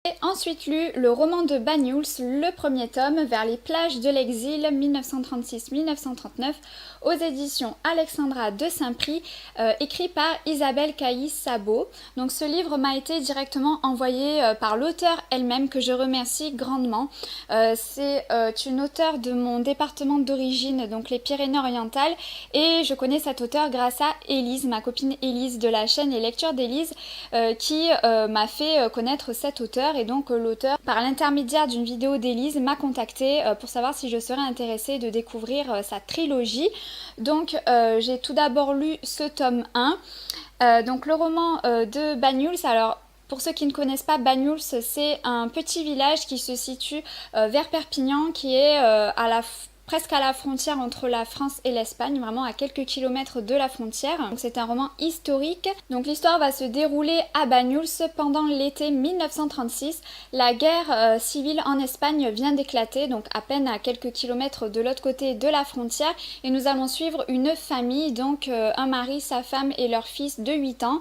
J'ai ensuite lu le roman de Banyuls, le premier tome, Vers les plages de l'exil 1936-1939, aux éditions Alexandra de Saint-Prix, écrit par Isabelle Caïs-Sabot. Donc ce livre m'a été directement envoyé par l'auteure elle-même, que je remercie grandement. C'est une auteure de mon département d'origine, donc les Pyrénées-Orientales, et je connais cette auteure grâce à Élise, ma copine Élise de la chaîne Les Lectures d'Élise, qui m'a fait connaître cette auteure. Et donc l'auteur, par l'intermédiaire d'une vidéo d'Élise, m'a contactée pour savoir si je serais intéressée de découvrir sa trilogie. Donc j'ai tout d'abord lu ce tome 1, donc le roman de Banyuls. Alors pour ceux qui ne connaissent pas, Banyuls, c'est un petit village qui se situe vers Perpignan, qui est presque à la frontière entre la France et l'Espagne, vraiment à quelques kilomètres de la frontière. Donc c'est un roman historique. Donc l'histoire va se dérouler à Banyuls pendant l'été 1936. La guerre civile en Espagne vient d'éclater, donc à peine à quelques kilomètres de l'autre côté de la frontière, et nous allons suivre une famille, donc un mari, sa femme et leur fils de 8 ans.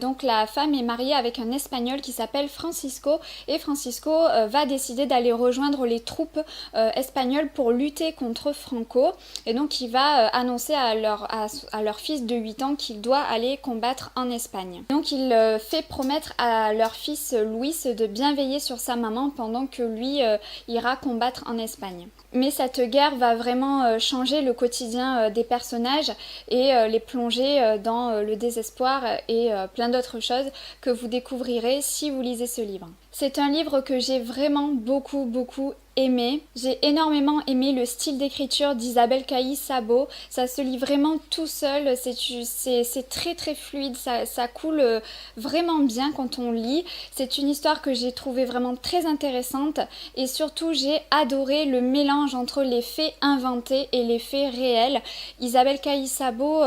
Donc la femme est mariée avec un Espagnol qui s'appelle Francisco, et Francisco va décider d'aller rejoindre les troupes espagnoles pour lutter contre Franco, et donc il va annoncer à leur fils de 8 ans qu'il doit aller combattre en Espagne. Donc il fait promettre à leur fils Luis de bien veiller sur sa maman pendant que lui ira combattre en Espagne. Mais cette guerre va vraiment changer le quotidien des personnages et les plonger dans le désespoir et plein d'autres choses que vous découvrirez si vous lisez ce livre. C'est un livre que j'ai vraiment beaucoup aimé. J'ai énormément aimé le style d'écriture d'Isabelle Caïs-Sabot. Ça se lit vraiment tout seul, c'est très fluide, ça coule vraiment bien quand on lit. C'est une histoire que j'ai trouvée vraiment très intéressante, et surtout j'ai adoré le mélange entre les faits inventés et les faits réels. Isabelle Caïs-Sabot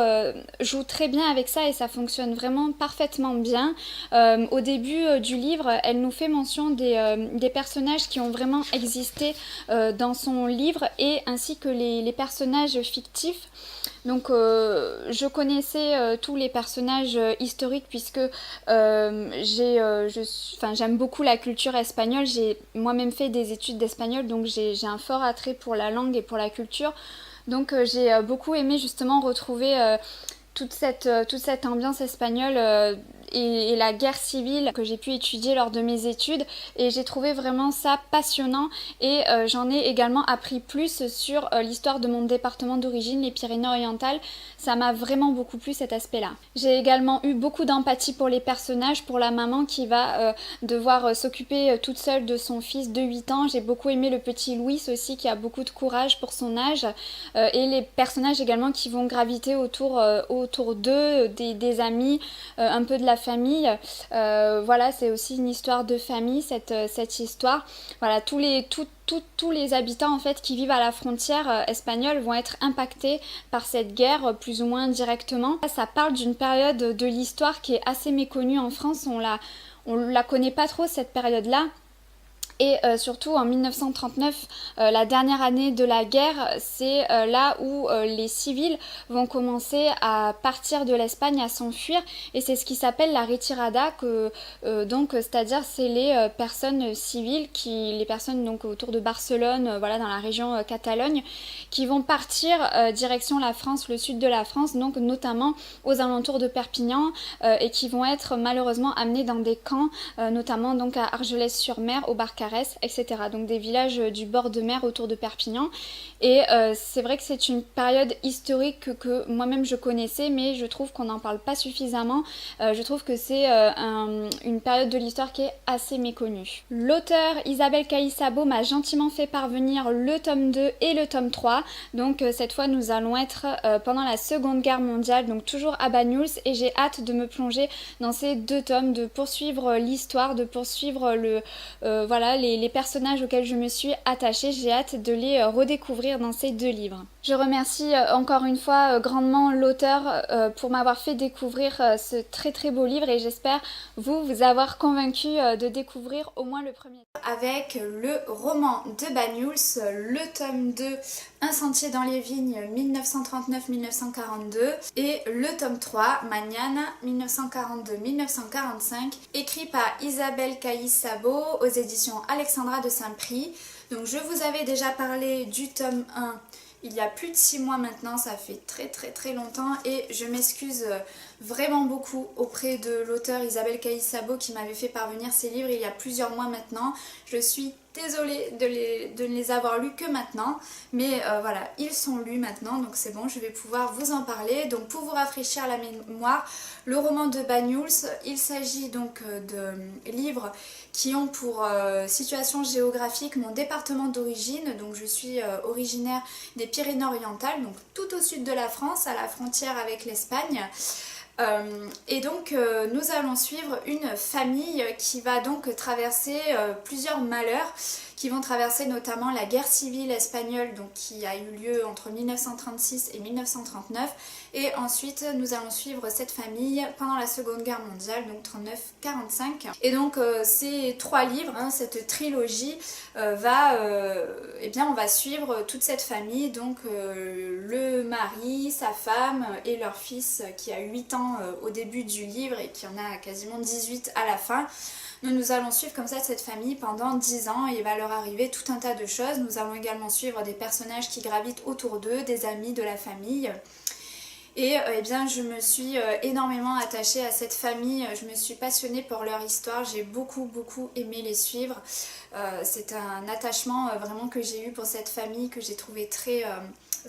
joue très bien avec ça et ça fonctionne vraiment parfaitement bien. Au début du livre, elle nous fait mention des personnages qui ont vraiment existé dans son livre, et ainsi que les personnages fictifs. Donc je connaissais tous les personnages historiques, puisque j'aime beaucoup la culture espagnole. J'ai moi-même fait des études d'espagnol, donc j'ai un fort attrait pour la langue et pour la culture. Donc j'ai beaucoup aimé justement retrouver toute cette ambiance espagnole et la guerre civile que j'ai pu étudier lors de mes études, et j'ai trouvé vraiment ça passionnant, et j'en ai également appris plus sur l'histoire de mon département d'origine, les Pyrénées-Orientales. Ça m'a vraiment beaucoup plu, cet aspect-là. J'ai également eu beaucoup d'empathie pour les personnages, pour la maman qui va devoir s'occuper toute seule de son fils de 8 ans. J'ai beaucoup aimé le petit Louis aussi, qui a beaucoup de courage pour son âge, et les personnages également qui vont graviter autour d'eux, des amis, un peu de la famille. Voilà, c'est aussi une histoire de famille, cette histoire. Voilà, tous les habitants en fait qui vivent à la frontière espagnole vont être impactés par cette guerre plus ou moins directement. Ça parle d'une période de l'histoire qui est assez méconnue en France. On la connaît pas trop, cette période-là. Et surtout en 1939, la dernière année de la guerre, c'est là où les civils vont commencer à partir de l'Espagne, à s'enfuir, et c'est ce qui s'appelle la retirada, donc c'est-à-dire c'est les personnes civiles, les personnes donc autour de Barcelone, voilà, dans la région Catalogne, qui vont partir direction la France, le sud de la France, donc notamment aux alentours de Perpignan, et qui vont être malheureusement amenés dans des camps, notamment donc à Argelès-sur-Mer, au Barcarès, etc. Donc des villages du bord de mer autour de Perpignan. Et c'est vrai que c'est une période historique que moi-même je connaissais, mais je trouve qu'on n'en parle pas suffisamment. Je trouve que c'est une période de l'histoire qui est assez méconnue. L'auteure Isabelle Caïs-Sabot m'a gentiment fait parvenir le tome 2 et le tome 3. Donc cette fois nous allons être pendant la Seconde Guerre mondiale, donc toujours à Banyuls, et j'ai hâte de me plonger dans ces 2 tomes, de poursuivre l'histoire, de poursuivre voilà, les personnages auxquels je me suis attachée. J'ai hâte de les redécouvrir dans ces 2 livres. Je remercie encore une fois grandement l'auteur pour m'avoir fait découvrir ce très très beau livre et j'espère vous avoir convaincu de découvrir au moins le premier. Avec le roman de Banyuls, le tome 2, Un sentier dans les vignes 1939-1942 et le tome 3, Magnana 1942-1945, écrit par Isabelle Caïs-Sabot aux éditions Alexandra de Saint-Prix. Donc je vous avais déjà parlé du tome 1 il y a plus de 6 mois maintenant, ça fait très longtemps et je m'excuse vraiment beaucoup auprès de l'auteur Isabelle Caïs-Sabot qui m'avait fait parvenir ces livres il y a plusieurs mois maintenant. Je suis désolée de ne les avoir lus que maintenant, mais voilà, ils sont lus maintenant, donc c'est bon, je vais pouvoir vous en parler. Donc pour vous rafraîchir la mémoire, le roman de Banyuls, il s'agit donc de livres qui ont pour situation géographique mon département d'origine. Donc je suis originaire des Pyrénées-Orientales, donc tout au sud de la France, à la frontière avec l'Espagne. Et donc nous allons suivre une famille qui va donc traverser plusieurs malheurs, qui vont traverser notamment la guerre civile espagnole donc, qui a eu lieu entre 1936 et 1939, et ensuite nous allons suivre cette famille pendant la Seconde Guerre mondiale, donc 39-45. Et donc ces 3 livres, hein, cette trilogie eh bien on va suivre toute cette famille, donc le mari, sa femme et leur fils qui a 8 ans au début du livre et qui en a quasiment 18 à la fin. Nous allons suivre comme ça cette famille pendant 10 ans et il va leur arriver tout un tas de choses. Nous allons également suivre des personnages qui gravitent autour d'eux, des amis de la famille. Et eh bien, je me suis énormément attachée à cette famille, je me suis passionnée pour leur histoire, j'ai beaucoup aimé les suivre. C'est un attachement vraiment que j'ai eu pour cette famille, que j'ai trouvé très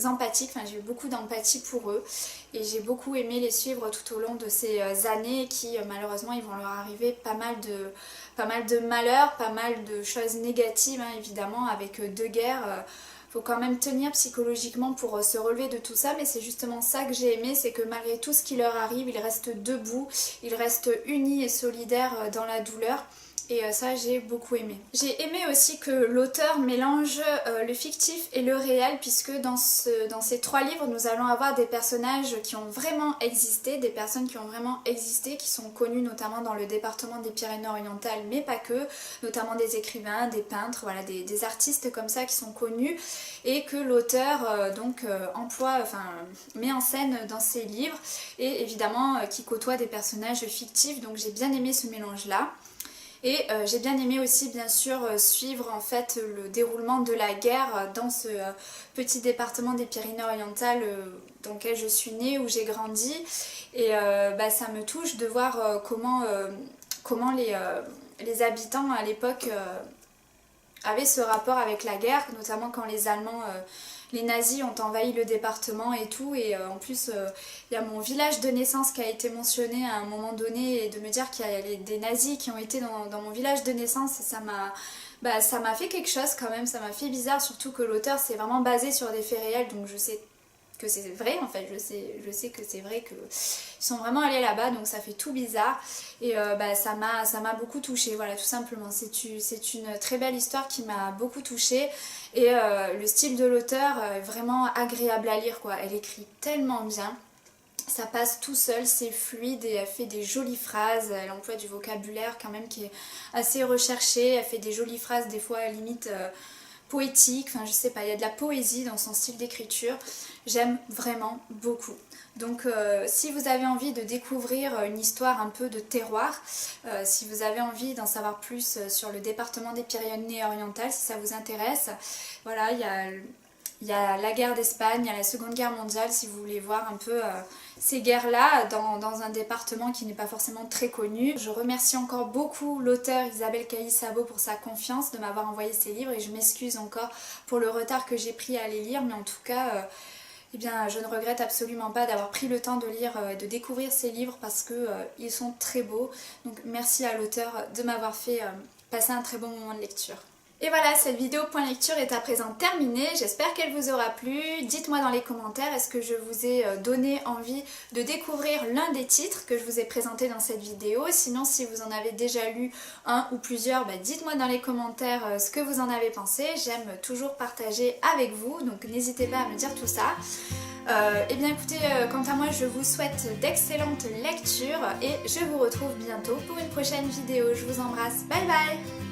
empathique, enfin j'ai eu beaucoup d'empathie pour eux et j'ai beaucoup aimé les suivre tout au long de ces années qui malheureusement ils vont leur arriver pas mal de malheurs, pas mal de choses négatives hein, évidemment avec 2 guerres. Faut quand même tenir psychologiquement pour se relever de tout ça, mais c'est justement ça que j'ai aimé, c'est que malgré tout ce qui leur arrive, ils restent debout, ils restent unis et solidaires dans la douleur. Et ça j'ai beaucoup aimé. J'ai aimé aussi que l'auteur mélange le fictif et le réel, puisque dans ces 3 livres nous allons avoir des personnages qui ont vraiment existé, des personnes qui ont vraiment existé, qui sont connues notamment dans le département des Pyrénées-Orientales, mais pas que, notamment des écrivains, des peintres, voilà, des artistes comme ça qui sont connus et que l'auteur met en scène dans ses livres et évidemment qui côtoie des personnages fictifs, donc j'ai bien aimé ce mélange là. Et j'ai bien aimé aussi bien sûr suivre en fait le déroulement de la guerre dans ce petit département des Pyrénées-Orientales dans lequel je suis née, où j'ai grandi. Et ça me touche de voir comment les habitants à l'époque avaient ce rapport avec la guerre, notamment quand les Allemands... les nazis ont envahi le département et tout, et en plus il y a mon village de naissance qui a été mentionné à un moment donné, et de me dire qu'il y a des nazis qui ont été dans mon village de naissance, ça m'a fait quelque chose quand même, ça m'a fait bizarre, surtout que l'auteur s'est vraiment basé sur des faits réels, donc je sais que c'est vrai en fait, je sais que c'est vrai qu'ils sont vraiment allés là-bas, donc ça fait tout bizarre et ça m'a beaucoup touchée, voilà, tout simplement. C'est une très belle histoire qui m'a beaucoup touchée et le style de l'auteur est vraiment agréable à lire quoi, elle écrit tellement bien. Ça passe tout seul, c'est fluide et elle fait des jolies phrases, elle emploie du vocabulaire quand même qui est assez recherché, elle fait des jolies phrases des fois à limite poétique, enfin je sais pas, il y a de la poésie dans son style d'écriture, j'aime vraiment beaucoup. Donc si vous avez envie de découvrir une histoire un peu de terroir, si vous avez envie d'en savoir plus sur le département des Pyrénées-Orientales, si ça vous intéresse, voilà, il y a la guerre d'Espagne, il y a la Seconde Guerre mondiale, si vous voulez voir un peu ces guerres-là dans un département qui n'est pas forcément très connu. Je remercie encore beaucoup l'auteur Isabelle Caïs-Sabot pour sa confiance de m'avoir envoyé ces livres et je m'excuse encore pour le retard que j'ai pris à les lire, mais en tout cas, eh bien, je ne regrette absolument pas d'avoir pris le temps de lire et de découvrir ces livres parce que ils sont très beaux. Donc merci à l'auteur de m'avoir fait passer un très bon moment de lecture. Et voilà, cette vidéo point lecture est à présent terminée, j'espère qu'elle vous aura plu. Dites-moi dans les commentaires, est-ce que je vous ai donné envie de découvrir l'un des titres que je vous ai présenté dans cette vidéo. Sinon, si vous en avez déjà lu un ou plusieurs, dites-moi dans les commentaires ce que vous en avez pensé. J'aime toujours partager avec vous, donc n'hésitez pas à me dire tout ça. Et bien écoutez, quant à moi, je vous souhaite d'excellentes lectures et je vous retrouve bientôt pour une prochaine vidéo. Je vous embrasse, bye bye!